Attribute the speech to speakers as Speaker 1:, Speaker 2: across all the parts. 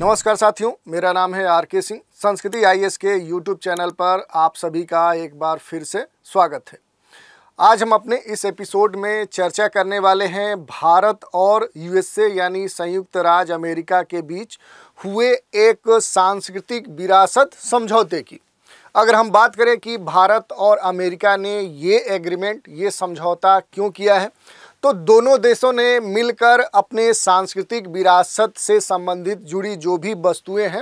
Speaker 1: नमस्कार साथियों, मेरा नाम है आर.के. सिंह। संस्कृति आईएएस के यूट्यूब चैनल पर आप सभी का एक बार फिर से स्वागत है। आज हम अपने इस एपिसोड में चर्चा करने वाले हैं भारत और यूएसए यानी संयुक्त राज्य अमेरिका के बीच हुए एक सांस्कृतिक विरासत समझौते की। अगर हम बात करें कि भारत और अमेरिका ने ये एग्रीमेंट, ये समझौता क्यों किया है, तो दोनों देशों ने मिलकर अपने सांस्कृतिक विरासत से संबंधित जुड़ी जो भी वस्तुएं हैं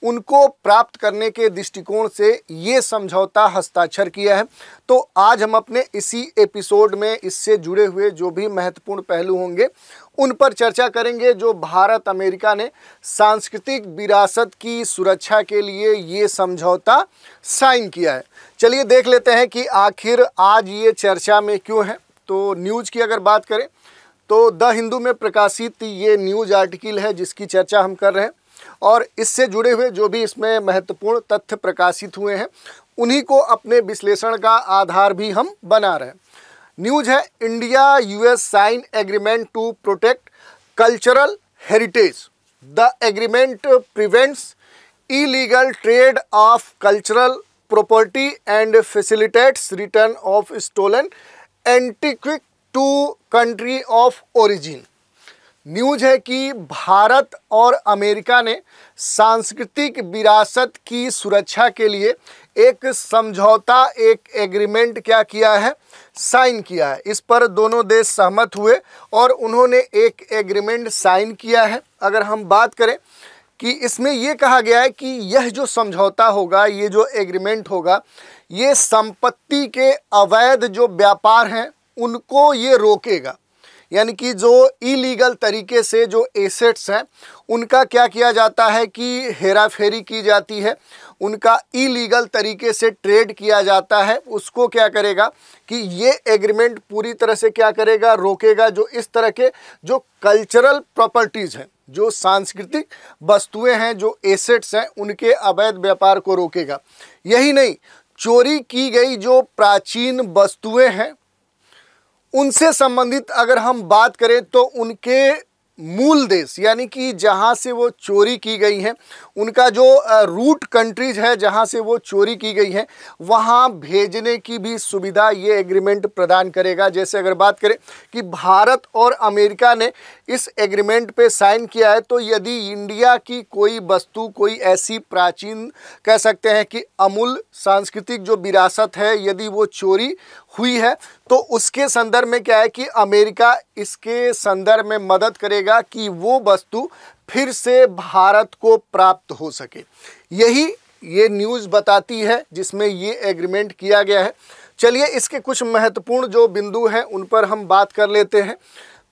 Speaker 1: उनको प्राप्त करने के दृष्टिकोण से ये समझौता हस्ताक्षर किया है। तो आज हम अपने इसी एपिसोड में इससे जुड़े हुए जो भी महत्वपूर्ण पहलू होंगे उन पर चर्चा करेंगे, जो भारत अमेरिका ने सांस्कृतिक विरासत की सुरक्षा के लिए ये समझौता साइन किया है। चलिए देख लेते हैं कि आखिर आज ये चर्चा में क्यों है। तो न्यूज़ की अगर बात करें तो द हिंदू में प्रकाशित ये न्यूज़ आर्टिकल है जिसकी चर्चा हम कर रहे हैं, और इससे जुड़े हुए जो भी इसमें महत्वपूर्ण तथ्य प्रकाशित हुए हैं उन्हीं को अपने विश्लेषण का आधार भी हम बना रहे हैं। न्यूज़ है, India US sign agreement to protect cultural heritage. The agreement prevents illegal trade of cultural property and facilitates return of stolen antiquities to country of origin. News है कि भारत और अमेरिका ने सांस्कृतिक विरासत की सुरक्षा के लिए एक समझौता, एक एग्रीमेंट क्या किया है, साइन किया है। इस पर दोनों देश सहमत हुए और उन्होंने एक एग्रीमेंट साइन किया है। अगर हम बात करें कि इसमें ये कहा गया है कि यह जो समझौता होगा, ये जो एग्रीमेंट होगा, ये संपत्ति के अवैध जो व्यापार हैं उनको ये रोकेगा। यानी कि जो इलीगल तरीके से जो एसेट्स हैं उनका क्या किया जाता है कि हेराफेरी की जाती है, उनका इलीगल तरीके से ट्रेड किया जाता है, उसको क्या करेगा कि ये एग्रीमेंट पूरी तरह से क्या करेगा, रोकेगा। जो इस तरह के जो कल्चरल प्रॉपर्टीज़ हैं, जो सांस्कृतिक वस्तुएं हैं, जो एसेट्स हैं, उनके अवैध व्यापार को रोकेगा। यही नहीं, चोरी की गई जो प्राचीन वस्तुएं हैं उनसे संबंधित अगर हम बात करें तो उनके मूल देश यानी कि जहां से वो चोरी की गई हैं, उनका जो रूट कंट्रीज है जहां से वो चोरी की गई हैं, वहां भेजने की भी सुविधा ये एग्रीमेंट प्रदान करेगा। जैसे अगर बात करें कि भारत और अमेरिका ने इस एग्रीमेंट पे साइन किया है, तो यदि इंडिया की कोई वस्तु, कोई ऐसी प्राचीन कह सकते हैं कि अमूल्य सांस्कृतिक जो विरासत है, यदि वो चोरी हुई है तो उसके संदर्भ में क्या है कि अमेरिका इसके संदर्भ में मदद करेगा कि वो वस्तु फिर से भारत को प्राप्त हो सके। यही ये न्यूज़ बताती है जिसमें ये एग्रीमेंट किया गया है। चलिए इसके कुछ महत्वपूर्ण जो बिंदु हैं उन पर हम बात कर लेते हैं।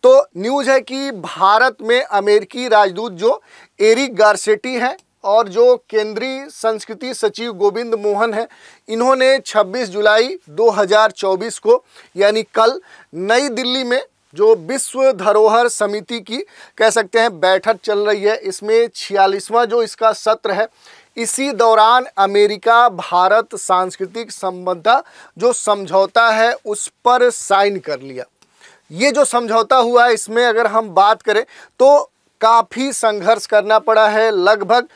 Speaker 1: तो न्यूज़ है कि भारत में अमेरिकी राजदूत जो एरिक गारसेटी हैं और जो केंद्रीय संस्कृति सचिव गोविंद मोहन हैं, इन्होंने 26 जुलाई 2024 को यानी कल नई दिल्ली में जो विश्व धरोहर समिति की कह सकते हैं बैठक चल रही है, इसमें 46वां जो इसका सत्र है, इसी दौरान अमेरिका भारत सांस्कृतिक संबंध जो समझौता है उस पर साइन कर लिया। ये जो समझौता हुआ है इसमें अगर हम बात करें तो काफ़ी संघर्ष करना पड़ा है। लगभग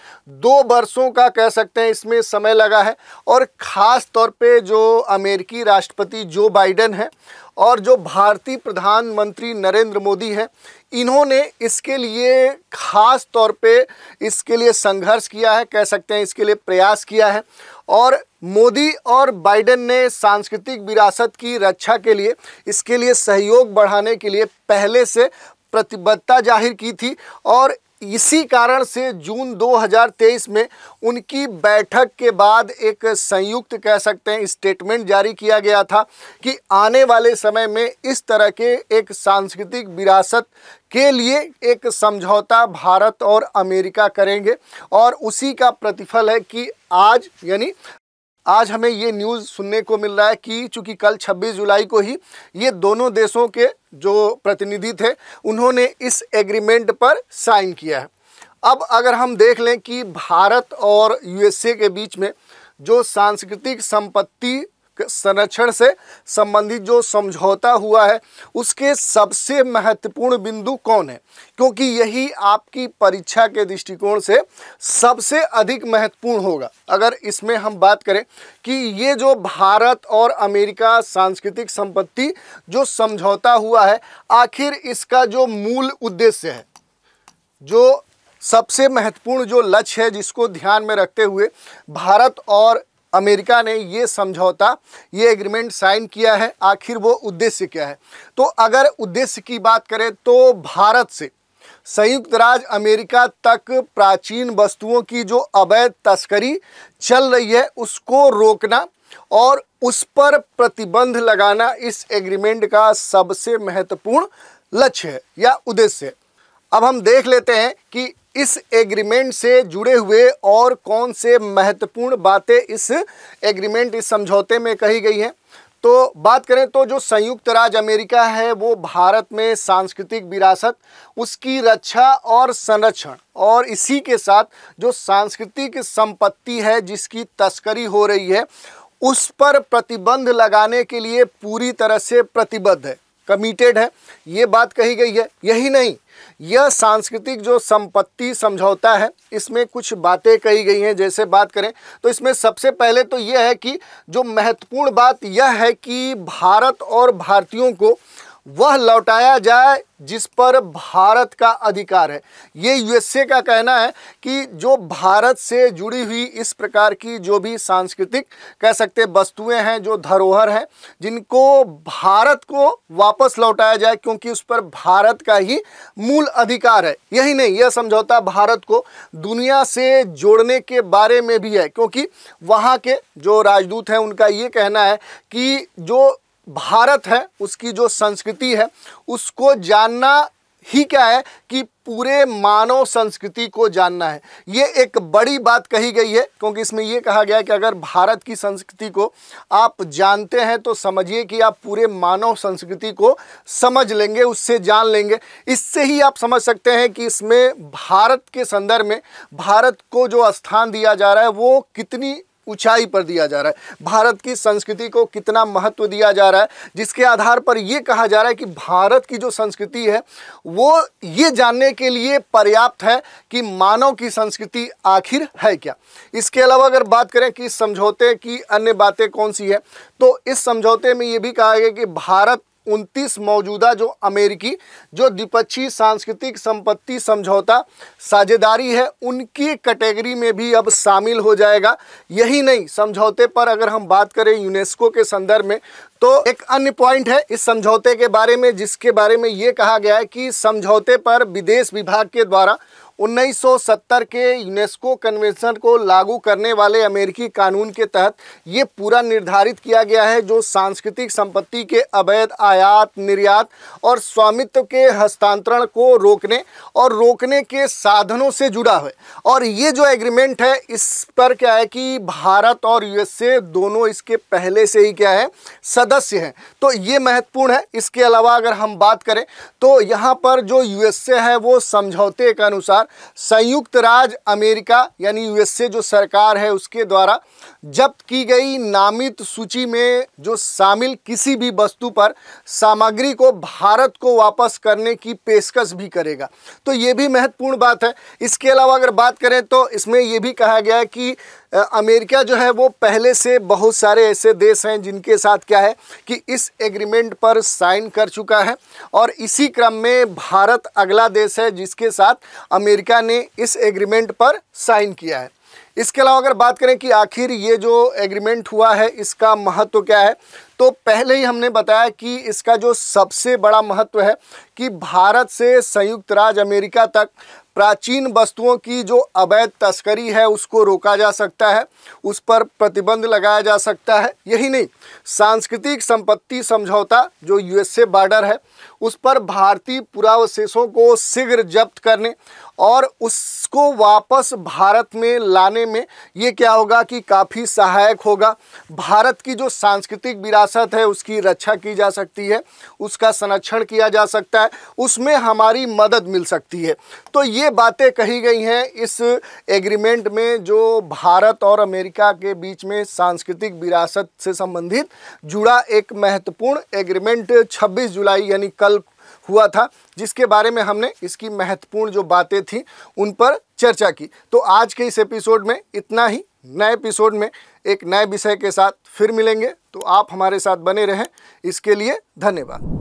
Speaker 1: 2 वर्षों का कह सकते हैं इसमें समय लगा है, और ख़ास तौर पे जो अमेरिकी राष्ट्रपति जो बाइडेन हैं और जो भारतीय प्रधानमंत्री नरेंद्र मोदी हैं, इन्होंने इसके लिए ख़ास तौर पे इसके लिए संघर्ष किया है, कह सकते हैं इसके लिए प्रयास किया है। और मोदी और बाइडेन ने सांस्कृतिक विरासत की रक्षा के लिए, इसके लिए सहयोग बढ़ाने के लिए पहले से प्रतिबद्धता जाहिर की थी, और इसी कारण से जून 2023 में उनकी बैठक के बाद एक संयुक्त कह सकते हैं स्टेटमेंट जारी किया गया था कि आने वाले समय में इस तरह के एक सांस्कृतिक विरासत के लिए एक समझौता भारत और अमेरिका करेंगे। और उसी का प्रतिफल है कि आज हमें ये न्यूज़ सुनने को मिल रहा है कि चूँकि कल 26 जुलाई को ही ये दोनों देशों के जो प्रतिनिधि थे उन्होंने इस एग्रीमेंट पर साइन किया है। अब अगर हम देख लें कि भारत और यूएसए के बीच में जो सांस्कृतिक संपत्ति संरक्षण से संबंधित जो समझौता हुआ है उसके सबसे महत्वपूर्ण बिंदु कौन है, क्योंकि यही आपकी परीक्षा के दृष्टिकोण से सबसे अधिक महत्वपूर्ण होगा। अगर इसमें हम बात करें कि ये जो भारत और अमेरिका सांस्कृतिक संपत्ति जो समझौता हुआ है, आखिर इसका जो मूल उद्देश्य है, जो सबसे महत्वपूर्ण जो लक्ष्य है जिसको ध्यान में रखते हुए भारत और अमेरिका ने ये समझौता, ये एग्रीमेंट साइन किया है, आखिर वो उद्देश्य क्या है। तो अगर उद्देश्य की बात करें तो भारत से संयुक्त राज्य अमेरिका तक प्राचीन वस्तुओं की जो अवैध तस्करी चल रही है उसको रोकना और उस पर प्रतिबंध लगाना इस एग्रीमेंट का सबसे महत्वपूर्ण लक्ष्य है या उद्देश्य है। अब हम देख लेते हैं कि इस एग्रीमेंट से जुड़े हुए और कौन से महत्वपूर्ण बातें इस एग्रीमेंट, इस समझौते में कही गई हैं। तो बात करें तो जो संयुक्त राज्य अमेरिका है वो भारत में सांस्कृतिक विरासत, उसकी रक्षा और संरक्षण और इसी के साथ जो सांस्कृतिक संपत्ति है जिसकी तस्करी हो रही है उस पर प्रतिबंध लगाने के लिए पूरी तरह से प्रतिबद्ध है, कमिटेड है, ये बात कही गई है। यही नहीं, यह सांस्कृतिक जो संपत्ति समझौता है इसमें कुछ बातें कही गई हैं। जैसे बात करें तो इसमें सबसे पहले तो यह है कि जो महत्वपूर्ण बात यह है कि भारत और भारतीयों को वह लौटाया जाए जिस पर भारत का अधिकार है। ये यूएसए का कहना है कि जो भारत से जुड़ी हुई इस प्रकार की जो भी सांस्कृतिक कह सकते वस्तुएं हैं, जो धरोहर हैं, जिनको भारत को वापस लौटाया जाए क्योंकि उस पर भारत का ही मूल अधिकार है। यही नहीं, यह समझौता भारत को दुनिया से जोड़ने के बारे में भी है, क्योंकि वहाँ के जो राजदूत हैं उनका ये कहना है कि जो भारत है उसकी जो संस्कृति है उसको जानना ही क्या है कि पूरे मानव संस्कृति को जानना है। ये एक बड़ी बात कही गई है, क्योंकि इसमें ये कहा गया है कि अगर भारत की संस्कृति को आप जानते हैं तो समझिए कि आप पूरे मानव संस्कृति को समझ लेंगे, उससे जान लेंगे। इससे ही आप समझ सकते हैं कि इसमें भारत के संदर्भ में भारत को जो स्थान दिया जा रहा है वो कितनी ऊंचाई पर दिया जा रहा है, भारत की संस्कृति को कितना महत्व दिया जा रहा है, जिसके आधार पर ये कहा जा रहा है कि भारत की जो संस्कृति है वो ये जानने के लिए पर्याप्त है कि मानव की संस्कृति आखिर है क्या। इसके अलावा अगर बात करें कि इस समझौते की अन्य बातें कौन सी है, तो इस समझौते में ये भी कहा गया कि भारत 29 मौजूदा जो अमेरिकी जो द्विपक्षीय सांस्कृतिक संपत्ति समझौता साझेदारी है उनकी कैटेगरी में भी अब शामिल हो जाएगा। यही नहीं, समझौते पर अगर हम बात करें यूनेस्को के संदर्भ में तो एक अन्य पॉइंट है इस समझौते के बारे में, जिसके बारे में ये कहा गया है कि समझौते पर विदेश विभाग के द्वारा 1970 के यूनेस्को कन्वेंशन को लागू करने वाले अमेरिकी कानून के तहत ये पूरा निर्धारित किया गया है जो सांस्कृतिक संपत्ति के अवैध आयात, निर्यात और स्वामित्व के हस्तांतरण को रोकने के साधनों से जुड़ा है। और ये जो एग्रीमेंट है इस पर क्या है कि भारत और यूएसए दोनों इसके पहले से ही क्या है, सदस्य हैं, तो ये महत्वपूर्ण है। इसके अलावा अगर हम बात करें तो यहाँ पर जो यूएसए है वो समझौते के अनुसार संयुक्त राज्य अमेरिका यानी यूएसए जो सरकार है उसके द्वारा जब्त की गई नामित सूची में जो शामिल किसी भी वस्तु पर सामग्री को भारत को वापस करने की पेशकश भी करेगा, तो ये भी महत्वपूर्ण बात है। इसके अलावा अगर बात करें तो इसमें यह भी कहा गया है कि अमेरिका जो है वो पहले से बहुत सारे ऐसे देश हैं जिनके साथ क्या है कि इस एग्रीमेंट पर साइन कर चुका है और इसी क्रम में भारत अगला देश है जिसके साथ अमेरिका ने इस एग्रीमेंट पर साइन किया है। इसके अलावा अगर बात करें कि आखिर ये जो एग्रीमेंट हुआ है इसका महत्व क्या है, तो पहले ही हमने बताया कि इसका जो सबसे बड़ा महत्व है कि भारत से संयुक्त राज्य अमेरिका तक प्राचीन वस्तुओं की जो अवैध तस्करी है उसको रोका जा सकता है, उस पर प्रतिबंध लगाया जा सकता है। यही नहीं, सांस्कृतिक संपत्ति समझौता जो यूएसए बॉर्डर है उस पर भारतीय पुरावशेषों को शीघ्र जब्त करने और उसको वापस भारत में लाने में ये क्या होगा कि काफ़ी सहायक होगा। भारत की जो सांस्कृतिक विरासत है उसकी रक्षा की जा सकती है, उसका संरक्षण किया जा सकता है, उसमें हमारी मदद मिल सकती है। तो ये बातें कही गई हैं इस एग्रीमेंट में जो भारत और अमेरिका के बीच में सांस्कृतिक विरासत से संबंधित जुड़ा एक महत्वपूर्ण एग्रीमेंट 26 जुलाई यानी कल हुआ था, जिसके बारे में हमने इसकी महत्वपूर्ण जो बातें थी उन पर चर्चा की। तो आज के इस एपिसोड में इतना ही। नए एपिसोड में एक नए विषय के साथ फिर मिलेंगे, तो आप हमारे साथ बने रहें। इसके लिए धन्यवाद।